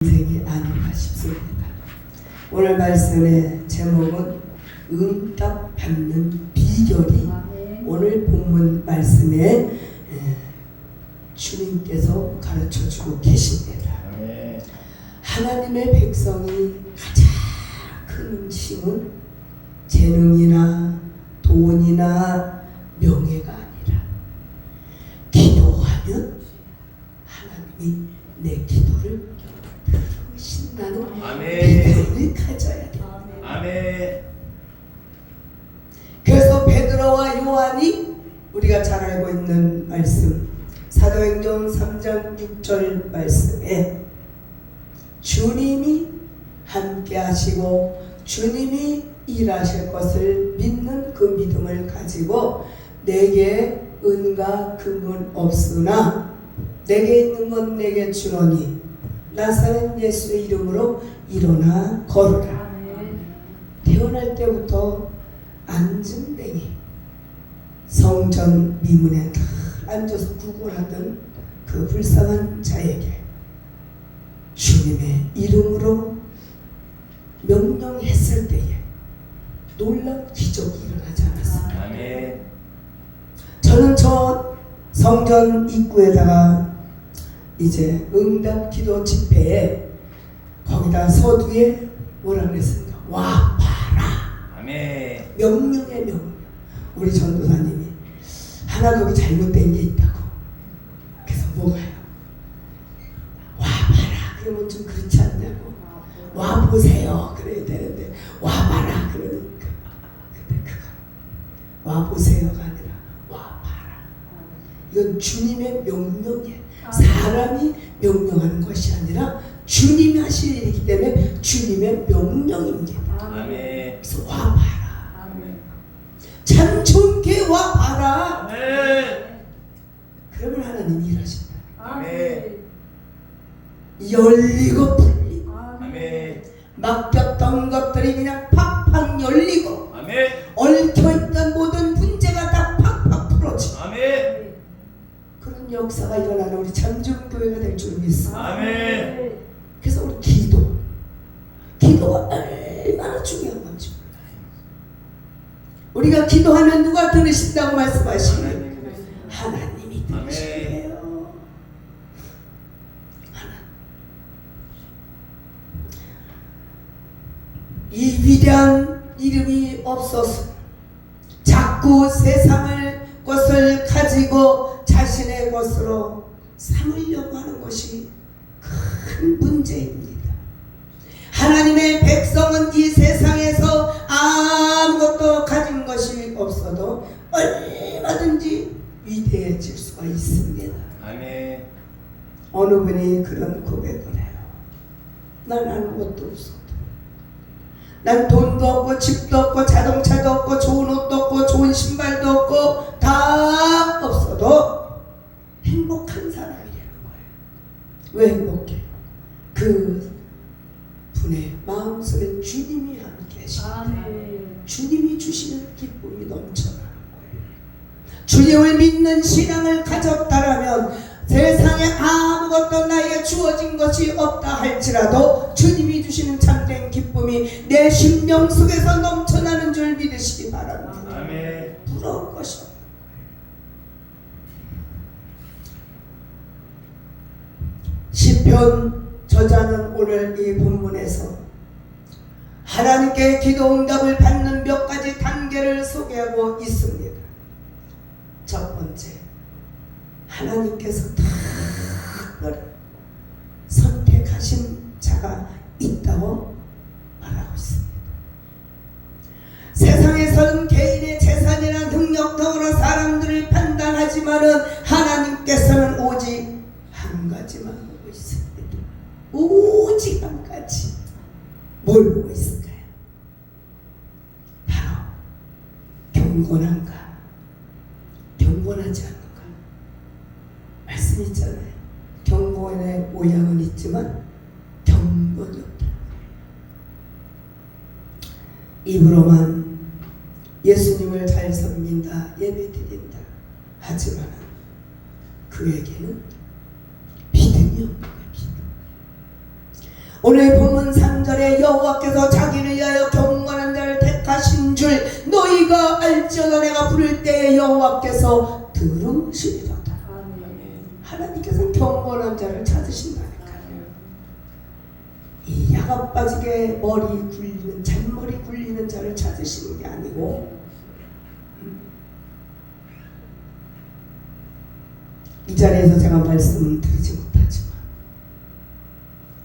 인생이 아닌가 싶습니다. 오늘 말씀의 제목은 응답 받는 비결이 오늘 본문 말씀에 주님께서 가르쳐주고 계십니다. 하나님의 백성이 가장 큰 힘은 재능이나 돈이나 명예가 아니라 기도하면 하나님이 내 기도를 들으신다는 믿음을 가져야 돼요. 아멘. 그래서 베드로와 요한이 우리가 잘 알고 있는 말씀 사도행전 3장 6절 말씀에 주님이 함께 하시고 주님이 일하실 것을 믿는 그 믿음을 가지고 내게 은과 금은 없으나 내게 있는 건 내게 주노니 나사렛 예수의 이름으로 일어나 걸으라. 태어날 때부터 안증뱅이 성전 미문에 다 앉아서 구걸하던 그 불쌍한 자에게 주님의 이름으로 명령했을 때에 놀라운 기적이 일어나지 않았습니다. 아멘. 저는 저 성전 입구에다가 이제 응답 기도 집회에 거기다 서두에 뭐라 그랬습니까? 와 봐라. 아멘. 명령의 명령. 우리 전도사님이 하나 거기 잘못된 게 있다고. 그래서 뭐가요? 와 봐라. 그러면 좀 그렇지 않냐고. 와 보세요. 그래야 되는데 와 봐라. 그러니까 근데 그거 와 보세요가 아니라 와 봐라. 이건 주님의 명령이에요. 사람이 명령하는 것이 아니라 주님이 하실 일이기 때문에 주님의 명령입니다. 아멘. 그래서 와 봐라. 아멘. 참 좋은 게 와 봐라. 아멘. 그러면 하나님이 일하신다. 아멘. 열리고 풀리고 아멘. 막혔던 것들이 그냥 팍팍 열리고 아멘. 얽혀있던 모든 문제가 다 팍팍 풀어지고 아멘. 그런 역사가 일어나는 우리 참좋은 교회가 될 줄 믿습니다. 아멘. 그래서 우리 기도가 얼마나 중요한 건지 몰라요. 우리가 기도하면 누가 들으신다고 말씀하시면 하나님이 들으시래요. 이 위대한 이름이 없어서 자꾸 세상을 것을 가지고 자신의 것으로 삼으려고 하는 것이 큰 문제입니다. 하나님의 백성은 이 세상에서 아무것도 가진 것이 없어도 얼마든지 위대해질 수가 있습니다. 아멘. 어느 분이 그런 고백을 해요. 난 아무것도 없어도 난 돈도 없고 집도 없고 자동차도 없고 좋은 옷도 없고 좋은 신발도 없고 다 없어도 행복한 사람이라는 거예요. 왜 행복해? 그 분의 마음속에 주님이 함께 하십니다. 주님이 주시는 기쁨이 넘쳐나는 거예요. 주님을 믿는 신앙을 가졌다라면 세상에 아무것도 나에게 주어진 것이 없다 할지라도 주님이 주시는 참된 기쁨이 내 심령 속에서 넘쳐나는 줄 믿으시기 바랍니다. 아멘. 부러울 것이 없는 거예요. 시편 저자는 오늘 이 본문에서 하나님께 기도 응답을 받는 몇 가지 단계를 소개하고 있습니다. 첫 번째, 하나님께서 특별히 선택하신 자가 있다고 말하고 있습니다. 세상에서는 개인의 재산이나 능력 등으로 사람들을 판단하지만은 하나님께서는 오직 한 가지만 보고 있습니다. 오직 한 가지. 뭘 보고 있을까요? 바로 경건한가, 경건하지 않은가. 말씀 있잖아요. 경건의 모양은 있지만 경건이 없다. 입으로만 예수님을 잘 섬긴다, 예배드린다 하지만 그에게는 믿음이 없는 거예요. 오늘 본문 3절에 여호와께서 자기를 위하여 경건한 자를 택하신 줄 너희가 알지어다. 내가 부를 때에 여호와께서 들으시리로다. 아멘. 하나님께서 경건한 자를 찾으신다니까요. 이 야가 빠지게 머리 굴리는 잔머리 굴리는 자를 찾으시는 게 아니고 이 자리에서 제가 말씀을 드리지 못하지만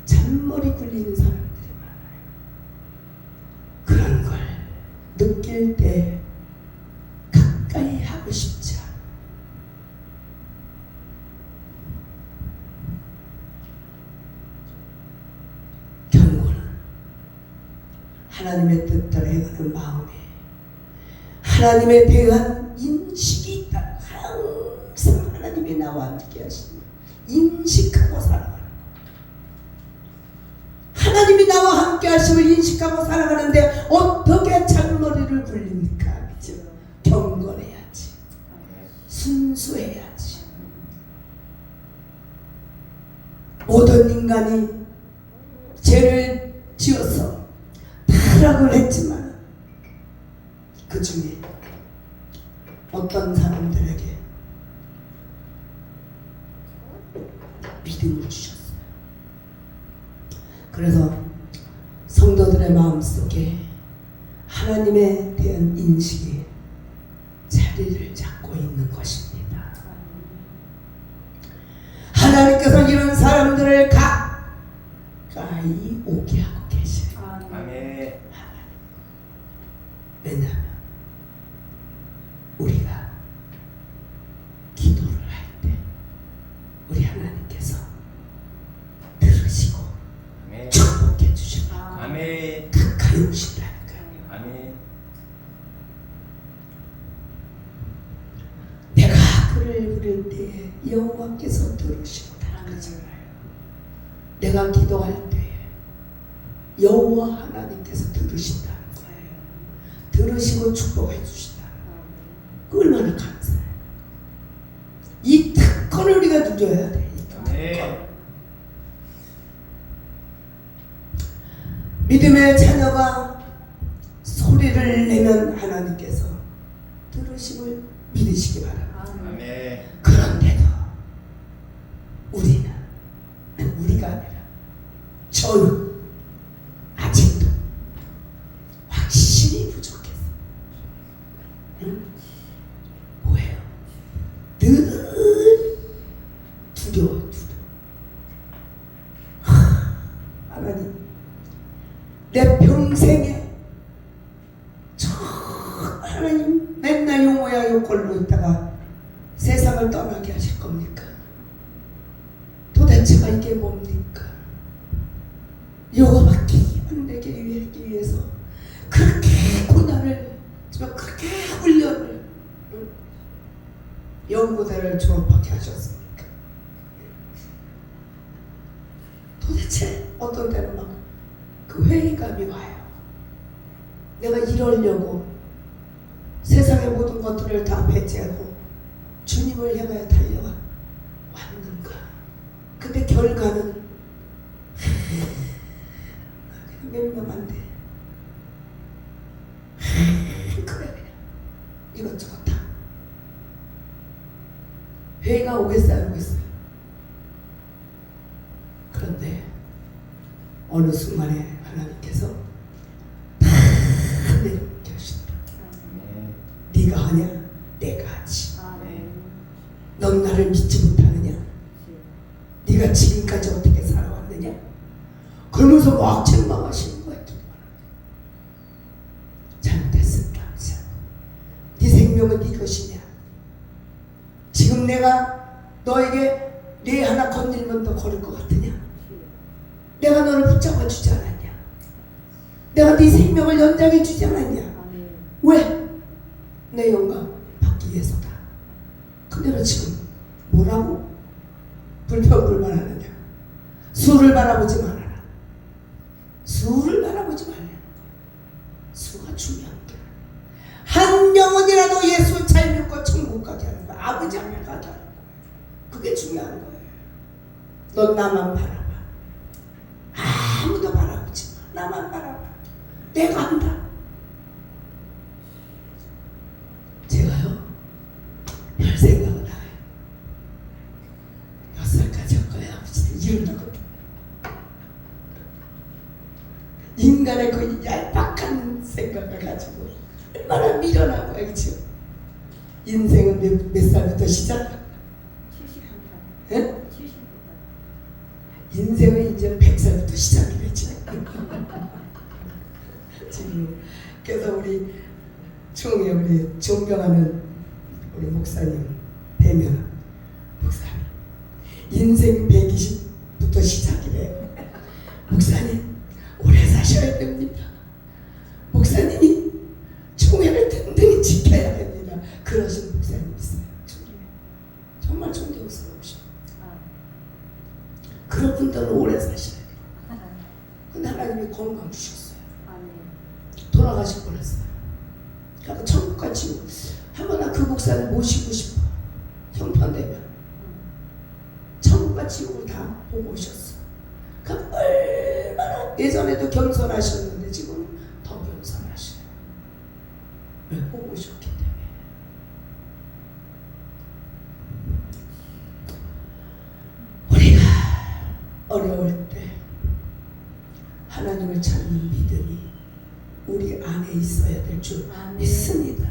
잔머리 굴리는 사람들이 많아요. 그런 걸 느낄 때 가까이 하고 싶지 않아. 경고는 하나님의 뜻대로 행하는 마음에 하나님에 대한 인식이 있다. 항상 하나님이 나와 함께 하시는 인식하고 살아가는 거. 하나님이 나와 함께 하심을 인식하고 살아가는데 어떻게 잔머리를 굴립니까? 그죠? 경건해야지. 순수해야지. 모든 인간이 죄를 지어서 타락을 했지만 그 중에 어떤 사람들에게 믿음을 주셨어요. 그래서 성도들의 마음속에 하나님에 대한 인식이 자리를 잡고 있는 것입니다. 하나님께서 이런 사람들을 가까이 오게 하고 계셔요. 아멘. 왜냐하면 우리가 기도를 할 때 우리 하나님께서 들으시고 아멘. 축복해 주시고 아멘. 가까이 오신다니까요. 아멘. 내가 그를 부를 때에 여호와께서 들으시고 그러잖아요. 내가 기도할 때에 여호와 하나님께서 들으신다는 거예요. 들으시고 축복해 주신다. 얼마나 감사해요. 이 특권을 우리가 누려야 돼. 이 특권. 아멘. 믿음의 자녀가 소리를 내면 하나님께서 들으심을 믿으시기 바랍니다. 아멘. 그런데도 우리가 아니라 저는 아직도 확실히 부족해서 뭐예요? 늘 두려워. 하나님 내 평생에 하나님 맨날 용호야 요걸로 있다가 세상을 떠나게 하실 겁니까? 도대체가 이게 뭡니까? 요거밖에 안 되게 하기 위해서 그렇게 고난을 정말 그렇게 훈련을 연구대를 졸업하게 하셨습니까? 도대체 어떤 때는 막 그 회의감이 와요. 내가 이러려고 세상의 모든 것들을 다 배제하고 주님을 향하여 달려왔는가? 근데 결과는 명명한데 그래 이것저것 다 회의가 오겠어요 안 오겠어요? 그런데 어느 순간에 하나님께서 다 내려놓게 하신다. 아멘. 네가 하냐? 내가 하지. 아멘. 넌 나를 믿지 못하느냐? 네가 지금까지 어떻게 살아왔느냐? 그러면서 막 책망하시는 거야. 잘못했습니다. 네 생명은 네 것이냐? 지금 내가 너에게 네 하나 건들면 너 걸을 것 같으냐? 내가 너를 붙잡아 주지 않았냐? 내가 네 생명을 연장해 주지 않았냐? 왜? 내 영광 받기 위해서다. 근데 너 지금 뭐라고? 불평불만하느냐? 수를 바라보지 말아라. 수를 바라보지 말라. 수가 중요한 게 한 명은이라도 예수 잘 믿고 천국 가게 하는 거야. 아버지 앞에 가게 하는 거야. 그게 중요한 거예요. 넌 나만 바라봐. 아무도 나만 바라봐. 내가 한다. 제가요 별 생각은 안 해요. 몇 살까지 할 거야 아버지 이러려고. 인간의 그 얄팍한 생각을 가지고 얼마나 미련하고 알죠. 인생은 몇 살부터 시작? 70부터. 예? 70부터. 인생은 이제 100살부터 시작이 되지. 지금 그래서 우리 총회 우리 존경하는 우리 목사님 뵈면 목사님 인생 120부터 시작이래요. 목사님 오래 사셔야 됩니다. 목사님이 총회를 든든히 지켜야 됩니다. 그러신 목사님 있어요. 정말 존경스러우셔. 그런 분들은 오래 사셔야 돼요. 근데 하나님이 건강 주셨어요. 돌아가실 뻔했어요. 그러니까 천국같이 한번 나 그 목사를 모시고 싶어. 형편되면 천국과 지옥을 다 보고 오셨어. 그러니까 얼마나 예전에도 겸손하셨는데 지금 더 겸손하셔요. 왜? 보고 오셨기 때문에. 우리가 어려울 때 하나님을 찾는 믿음이 우리 안에 있어야 될 줄 믿습니다.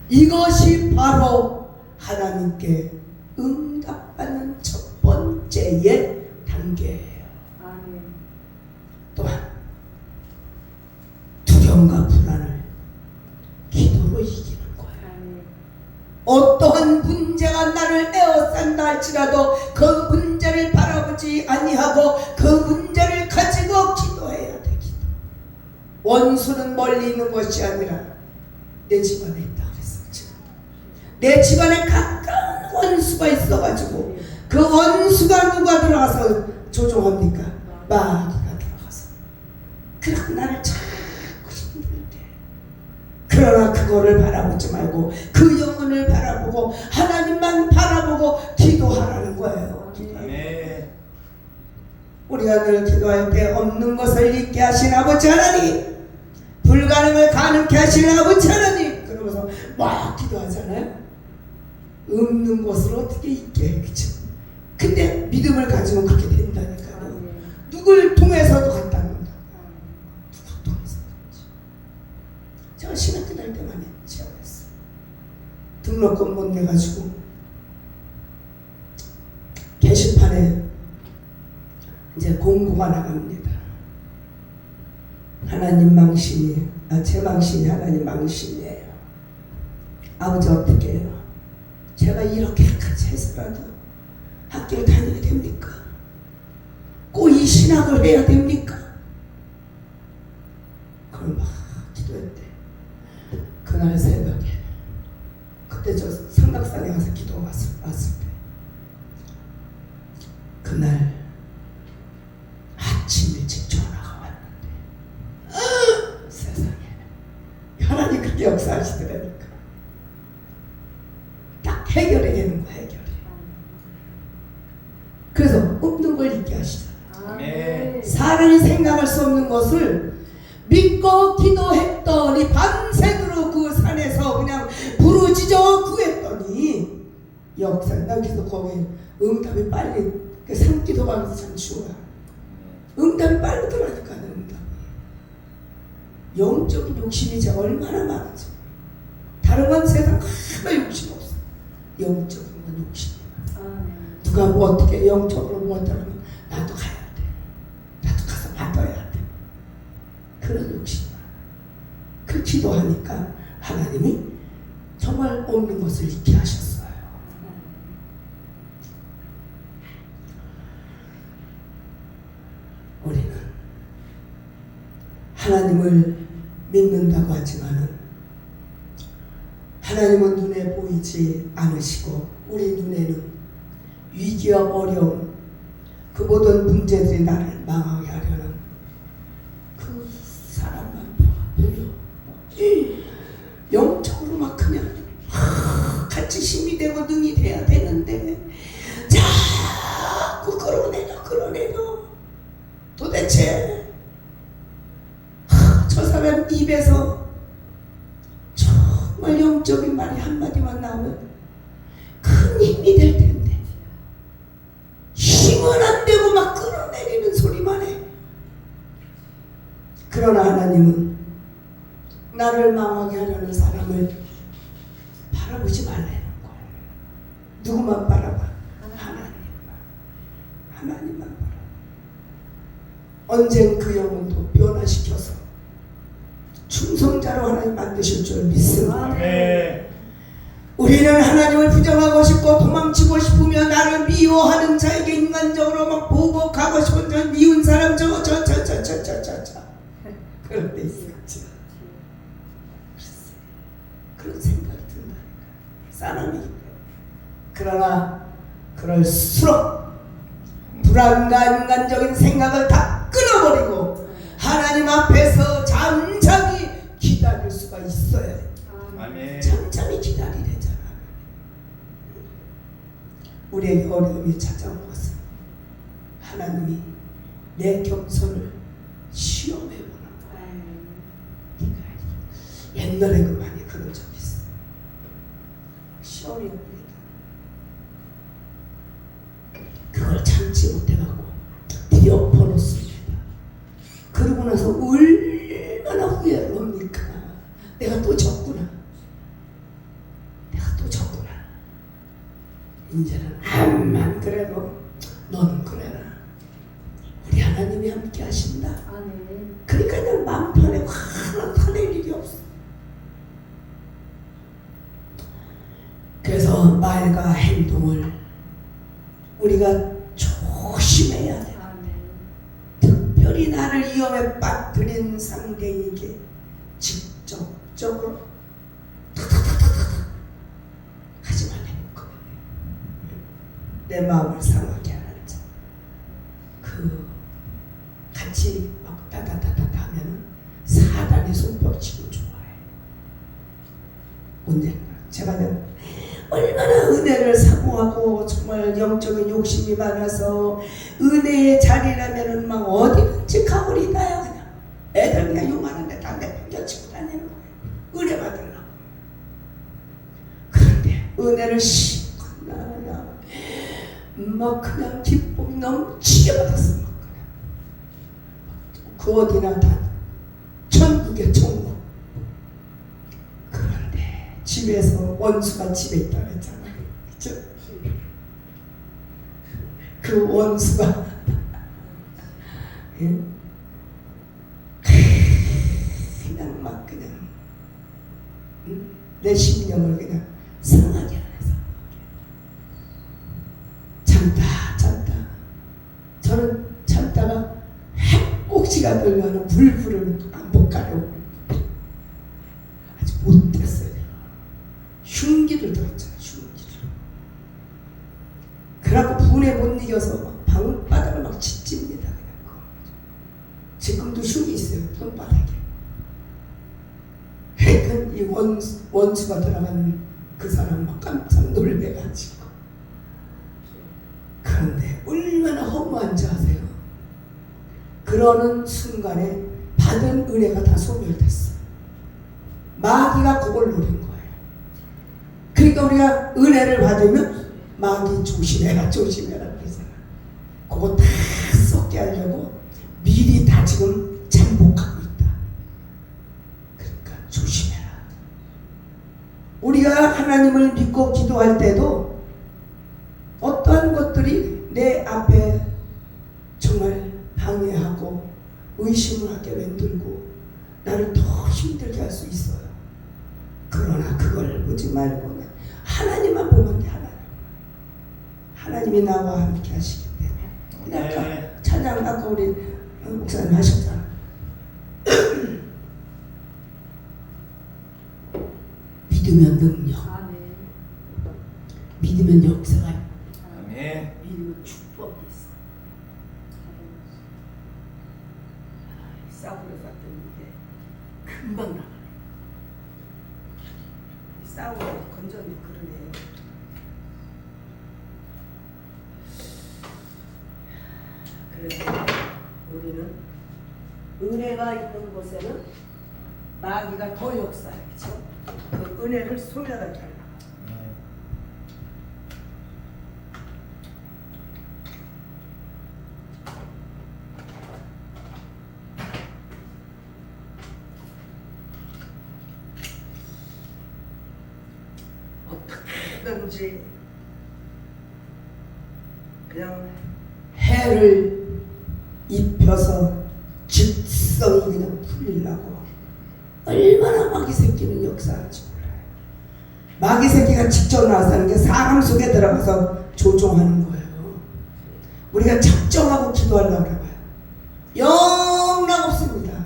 이것이 바로 하나님께 응답받는 첫 번째의 단계예요. 또한 두려움과 불안을 기도로 이기는 거예요. 어떠한 문제가 나를 에워싼다 할지라도 그 문제를 바라보지 아니하고 그 문제를 가지고 기도해야 돼. 기도. 원수는 멀리 있는 것이 아니라 내 집안에 있다 그랬었죠. 내 집안에 가까운 원수가 있어가지고 그 원수가 누가 들어가서 조종합니까? 마귀가 들어가서. 그러고 나를 자꾸 힘들게. 그러나 그거를 바라보지 말고 그 영혼을 바라보고 하나님만 바라보고 기도하라는 거예요. 아멘. 우리가 늘 기도할 때 없는 것을 있게 하신 아버지 하나님, 불가능을 가능케 하신 아버지 하나님, 그러면서 막 기도하잖아요. 없는 것을 어떻게 있게 해, 그쵸? 근데 믿음을 가지면 그렇게 된다니까요. 누굴 통해서도 갖다 놓는다. 누굴 통해서 그렇지. 제가 신학교 다닐 때 많이 체험했어요. 등록금 못 내가지고 게시판에 이제 공고가 나갑니다. 하나님 망신이, 제 망신이 하나님 망신이에요. 아버지 어떻게 해요? 제가 이렇게까지 해서라도 학교를 다녀야 됩니까? 꼭 이 신학을 해야 됩니까? 그걸 막 기도했대. 그날 새벽에 그때 저 성곽산에 가서 기도 왔을 때 그날 아침 일찍 전화가 왔는데 세상에 하나님 그렇게 역사하시더라니까. 딱 해결이 되는 거야. 해결이. 그래서 없는 걸 잊게 하시잖아. 아멘. 사람이 생각할 수 없는 것을 믿고 기도했더니 밤새도록 그 산에서 그냥 부르짖어 구했더니 역사. 난 그래서 거기 응답이 빨리 그 산기도가 그래서 참 좋아. 응답이 빨리 들어가니까 응답이. 영적인 욕심이 제가 얼마나 많은지. 다른 건 세상 하나 욕심 없어. 영적인 건 욕심이 많아. 누가 뭐 어떻게 영적으로 뭐 어떠면 나도 가야 돼. 나도 가서 받아야 돼. 그런 욕심이 많아. 그 기도하니까 하나님이 정말 없는 것을 잊게 하셨어요. 우리는 하나님을 믿는다고 하지만은 하나님은 눈에 보이지 않으시고 우리 눈에는 위기와 어려움, 그 모든 문제들이 나를 망하게 하려는 그 사람만 보여. 영적으로 막 그냥 같이 힘이 되고 능이 돼야 되는데 자꾸 끌어내려. 도대체 입에서 정말 영적인 말이 한마디만 나오면 큰 힘이 될 텐데 힘은 안 되고 막 끌어내리는 소리만 해. 그러나 하나님은 나를 망하게 하려는 사람을 바라보지 말라는 거예요. 누구만 바라봐? 하나님만 바라봐. 언젠 그 영혼도 변화시켜서 충성자로 하나님 만드실 줄 믿습니다. 아멘. 우리는 하나님을 부정하고 싶고 도망치고 싶으며 나를 미워하는 자에게 인간적으로 막 보복하고 싶은 저 미운 사람 저거 저 그런 데 있었지. 그런 생각이 든다니까. 사람이기 때문에. 그러나 그럴수록 불안과 인간적인 생각을 다 끊어버리고 하나님 앞에서 잠잠히 기다릴 수가 있어야 돼. 아멘. 잠잠히 기다리래잖아. 우리에게 어려움이 찾아온 것은 하나님이 내 겸손을 시험해보는 거야. 네가 옛날에 그 많이 그런 적 있어. 시험이 옵니다. 그걸 참지 못해갖고 뒤엎어놓습니다. 그러고 나서 얼마나 후회를 합니까? 내가 또 졌구나. 이제는 암만 그래도 너는 그래라. 우리 하나님이 함께 하신다. 그러니까 내 마음 편에 하나 화낼 일이 없어. 그래서 말과 행동을 우리가 조심해야 돼. 특별히 나를 위험에 빠뜨린 상대에게 직접적으로 하지 말라는 거예요. 내 마음을 상하게 하는 자. 그 같이 막 따다다다 하면 사단이 손뼉치고 좋아해. 언젠가 제가 얼마나 은혜를 사모하고 정말 영적인 욕심이 많아서 은혜의 자리라면은 막 어디든지 가버리나요. 그냥 애들 그냥 욕하는데 다 내팽겨치고 다니는 거예요. 은혜 받으려고. 그런데 은혜를 심고 나야 막 그냥 기쁨이 넘치게 받았어. 막 그냥 그 어디나 다 천국의 천국. 그런데 집에서 원수가 집에 있다 그랬잖아요. 그죠? 그 원수가 예? 그냥 막 그냥 내 심령을 그냥 상하게 하면서 참다 저는 참다가 핵꼭지가 들면 불불을 못 가려고 아주 못했어요. 흉기를 들었잖아요. 흉기를. 그래갖고 분에 못 이겨서 막 방바닥을 막 찢집니다. 지금도 흉이 있어요. 손바닥에. 하여튼 이 원수가 들어간 그 사람 막 깜짝 놀래가지고. 그런데 얼마나 허무한지 아세요? 그러는 순간에 받은 은혜가 다 소멸됐어. 마귀가 그걸 노린 거예요. 그러니까 우리가 은혜를 받으면 마귀 조심해라 그러잖아. 그거 다 썩게 하려고 미리 다 지금 잠복하고 있다. 그러니까 조심해라. 우리가 하나님을 믿고 기도할 때도 어떠한 것들이 내 앞에 정말 방해하고 의심을 하게 만들고 나를 더 힘들게 할 수 있어요. 그러나 그걸 보지 말고 하나님만 보면 돼. 하나님이 나와 함께 하시기 때문에. 아까 찬양 아까 우리 목사님 하셨잖아. 믿으면 능력, 믿으면 역사가 있고, 믿으면 축복이 있어. 싸우러 갔더니 금방 나가네. 싸우러 건전히 그러네. 그래서 우리는 은혜가 있는 곳에는 마귀가 더 역사해, 그렇죠? 그 은혜를 소멸하게 하려고. 네. 어떻게든지 그냥 해를 입혀서 직성이 그냥 풀리려고 얼마나 마귀 새끼는 역사할지 몰라요. 마귀 새끼가 직접 나서는 게 사람 속에 들어가서 조종하는 거예요. 우리가 작정하고 기도하려고 해봐요. 영락 없습니다.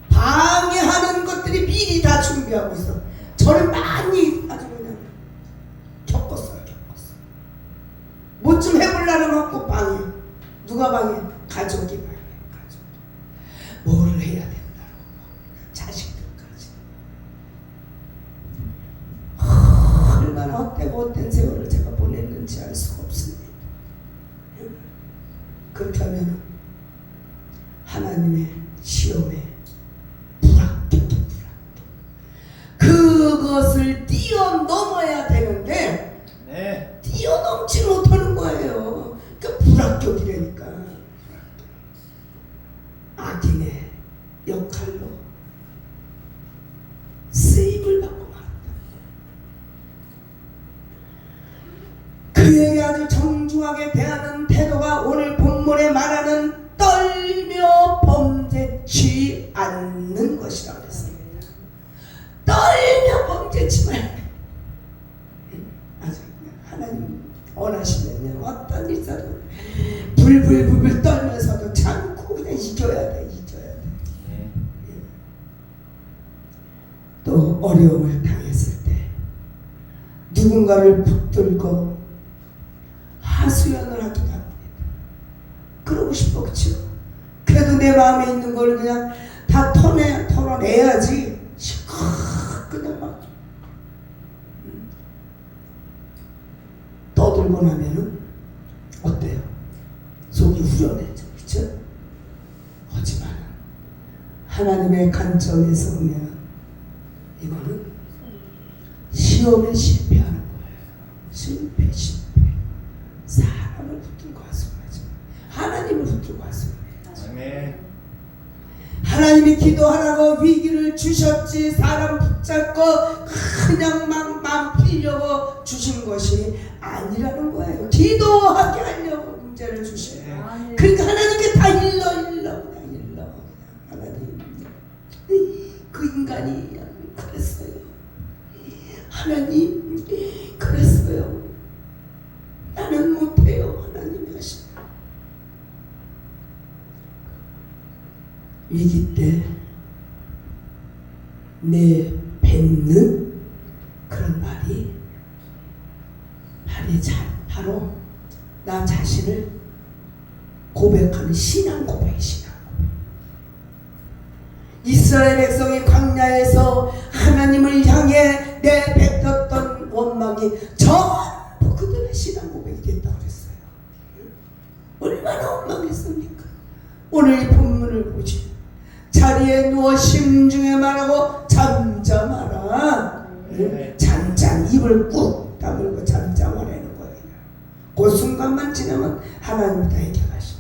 방해하는 것들이 미리 다 준비하고 있어. 저는 많이 아주 그냥 겪었어요. 뭐 좀 해보려는 갖고 방해. 누가 방해? 가족이 방해. 가족. 뭐를 해야 된다고. 자식들까지. 얼마나 헛되고 헛된 세월을 제가 보냈는지 알 수가 없습니다. 그렇게 하면 하나님의 시험에 불합격해. 그것을 뛰어넘어야 되는데 네. 뛰어넘지 못하는 거예요. 그러니까 불합격이라니까. 악인의 역할로 쓰임을 받고 말았다. 그에게 아주 정중하게 대하는 태도가 오늘 본문에 말하는 떨며 범죄치 않는 것이라고 했습니다. 떨며 범죄치 말고 아주 하나님 원하시면요 어떤 일사도 불불불불 떨면서도 참고 그냥 이겨야 돼. 네. 또 어려움을 당했을 때 누군가를 붙들고 하소연을 하기도 합니다. 그러고 싶어, 그쵸? 그래도 내 마음에 있는 걸 그냥 다 털어내야지. 그냥 막 떠들고 나면은 어때요? 속이 후련해져, 그쵸? 하지만 하나님의 관점에서 보면 이거는 시험에 실패하는 거예요. 실패. 사람을 붙들고 하소연하지 마. 하나님을 붙들고 하소연해야지. 아멘. 하나님이 기도하라고 위기를 주셨지 사람 붙잡고 그냥 막 마음 풀려고 주신 것이 아니라는 거예요. 기도하게 하려고 문제를 주셔요. 그러니까 하나님께 다 일러 하나님 그 인간이 그랬어요. 하나님 그랬어요. 나는 못해요. 하나님이 하시고 위기 때 내뱉는 그런 말이 바로 나 자신을 고백하는 신앙 고백. 이스라엘 백성이 광야에서 하나님을 향해 내뱉었던 원망이 전부 그들의 신앙 고백이 됐다고 그랬어요. 얼마나 원망했습니까? 오늘 이 본문을 보지. 자리에 누워 심중에 말하고 잠잠하라. 네. 잠잠 입을 꾹 다물고 잠잠하라는 거예요. 그 순간만 지나면 하나님이 다 해결하셔.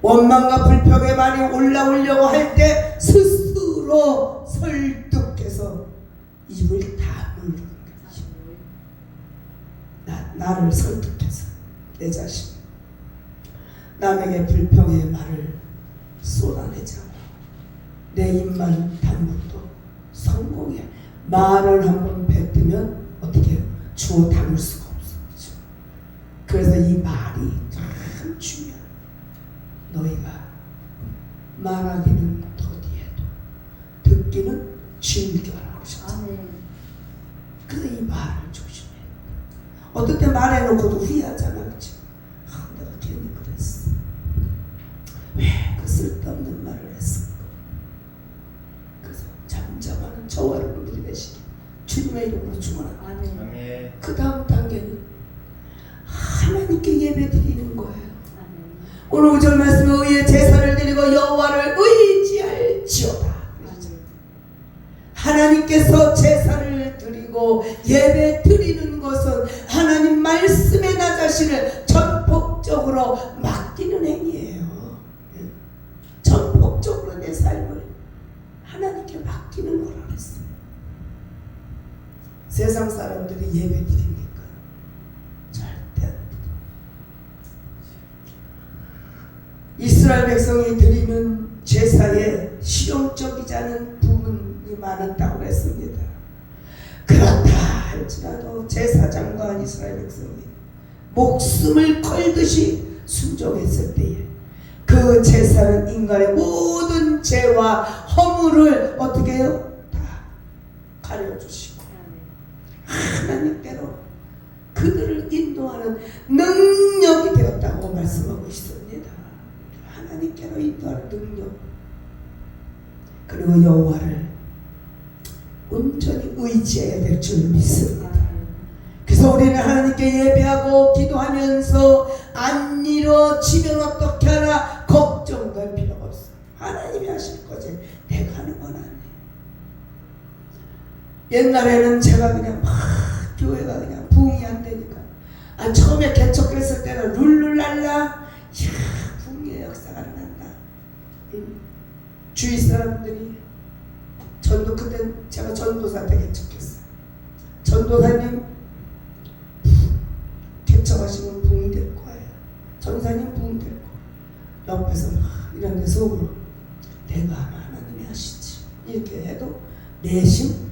원망과 불평의 말이 올라오려고 할 때 스스로 설득해서 입을 다물는 거예요. 나를 설득해서 내 자신 남에게 불평의 말을 쏟아내지 않고 내 입만 담아도 성공해. 말을 한번 뱉으면 어떻게 해요? 주워 담을 수가 없어. 그렇죠? 그래서 이 말이 참 중요해. 너희가 말하기는 더디해도 듣기는 즐겨라 하셨죠. 그래서 이 말을 조심해. 어떨 때 말해놓고도 후회하잖아. 그렇죠? 내가 괜히 그랬어. 왜 그 쓸데없는 말을 했을까? 그래서 잠잠하는 저와 여러분들이 되시기 주님의 이름으로 축원합니다. 아멘. 그 다음 단계는 하나님께 예배 드리는 거예요. 오늘 5절 말씀에 의의 제사를 드리고 여호와를 의지할지어다. 세상 사람들이 예배 드립니까? 절대 안 드려. 이스라엘 백성이 드리는 제사에 실용적이지 않은 부분이 많았다고 했습니다. 그렇다 할지라도 제사장과 이스라엘 백성이 목숨을 걸듯이 순종했을 때에 그 제사는 인간의 모든 죄와 허물을 어떻게 해요? 다 가려주시고 하나님께로 그들을 인도하는 능력이 되었다고 말씀하고 있습니다. 하나님께로 인도하는 능력, 그리고 여호와를 온전히 의지해야 될 줄 믿습니다. 그래서 우리는 하나님께 예배하고 기도하면서 안 이루어지면 어떻게 하나 걱정될 필요가 없어. 하나님이 하실 거지 내가 하는 건 아니에요. 옛날에는 제가 그냥 막 교회가 그냥 부흥이 안 되니까 처음에 개척했을 때는 룰루랄라 이야 부흥의 역사가 난다. 주위 사람들이 전도, 그때 제가 전도사 때 개척했어요. 전도사님 개척하시면 부흥이 될 거예요. 전사님 부흥 될 거. 옆에서 막 이런데 속으로 내가 하면 하나님이 하시지 이렇게 해도 내심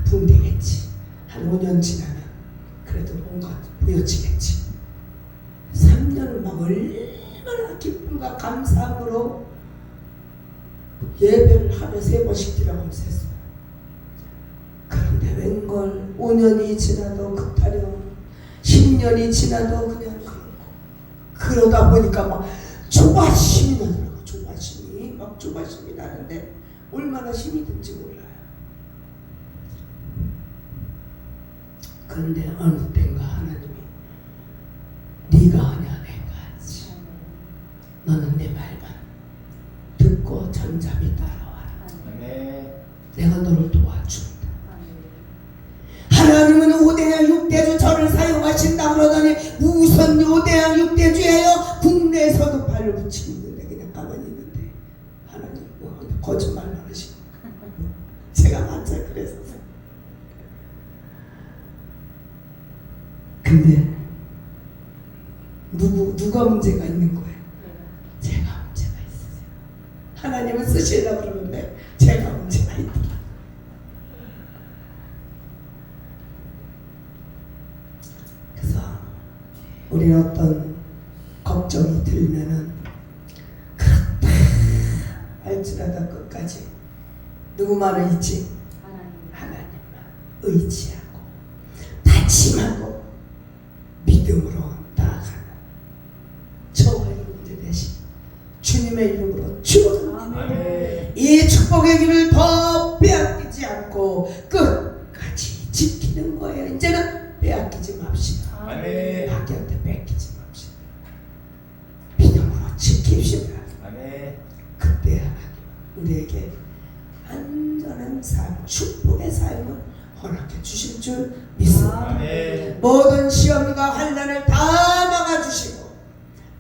부흥 되겠지. 한 5년 지나면 그래도 뭔가 보여지겠지. 3년을 막 얼마나 기쁨과 감사함으로 예배를 하루에 3번씩 드려가면서 했어요. 그런데 웬걸 5년이 지나도 급타령 10년이 지나도 그냥 그러다 보니까 막 조바심이 나더라고. 조바심이 나는데 얼마나 힘이 든지 몰라요. 그런데 어느 때인가 하나님이 네가 하냐 내가 하지. 너는 내 말만 듣고 전잡이 따라와라. 내가 너를 도와준다. 하나님은 5대양 6대주 저를 사용하신다고 그러더니 우선 5대양 6대주예요. 국내에서도 발을 붙이고 있는데 그냥 가만히 있는데 하나님 거짓말만 하시고 제가 맞아 그랬었어요. 근데 누가 문제가 있는 거예요? 제가 문제가 있으세요. 하나님은 쓰시려고 그러는데 제가 문제가 있더라. 그래서 우리는 어떤 걱정이 들면은 그렇다 할지라도 끝까지 누구만을 잊지? 하나님만 의지하고 다짐하고 믿음으로 나아가는 저와 여러분들 대신 주님의 이름으로 축원합니다. 이 축복의 길을 더 빼앗기지 않고 끝까지 지키는 거예요. 이제는 빼앗기지 맙시다. 자기한테 뺏기지 맙시다. 믿음으로 지킵시다. 그때 하나님 우리에게 안전한 삶, 축복의 삶을 허락해 주실 줄 믿습니다. 모든 시험과 환난을 다 막아주시고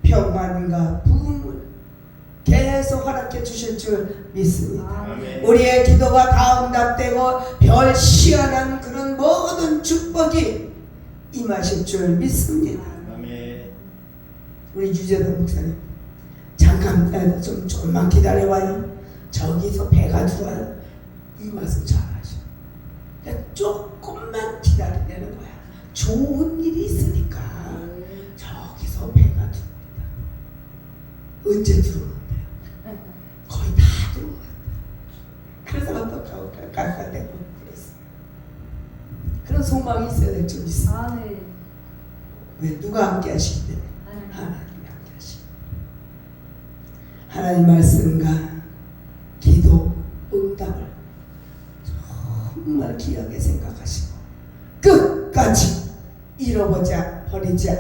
평안과 부흥을 계속 허락해 주실 줄 믿습니다. 우리의 기도가 다 응답되고 별 시원한 그런 모든 축복이 임하실 줄 믿습니다. 우리 유재동 목사님 잠깐 조금만 기다려봐요. 저기서 배가 들어와요. 이 말씀 잘하셔. 조금만 기다리려는 거야. 좋은 일이 있으니까 저기서 배가 들어온다. 언제 들어오는데? 거의 다 들어온다. 그래서 어떡하고 깎아내고 그랬어. 그런 소망이 있어야 될 줄 있어. 왜? 누가 함께 하시기 때문에? 하나님이 함께 하시기. 하나님 말씀과 기도, 응답을 정말 귀하게 생각하시고 끝까지 잃어버리지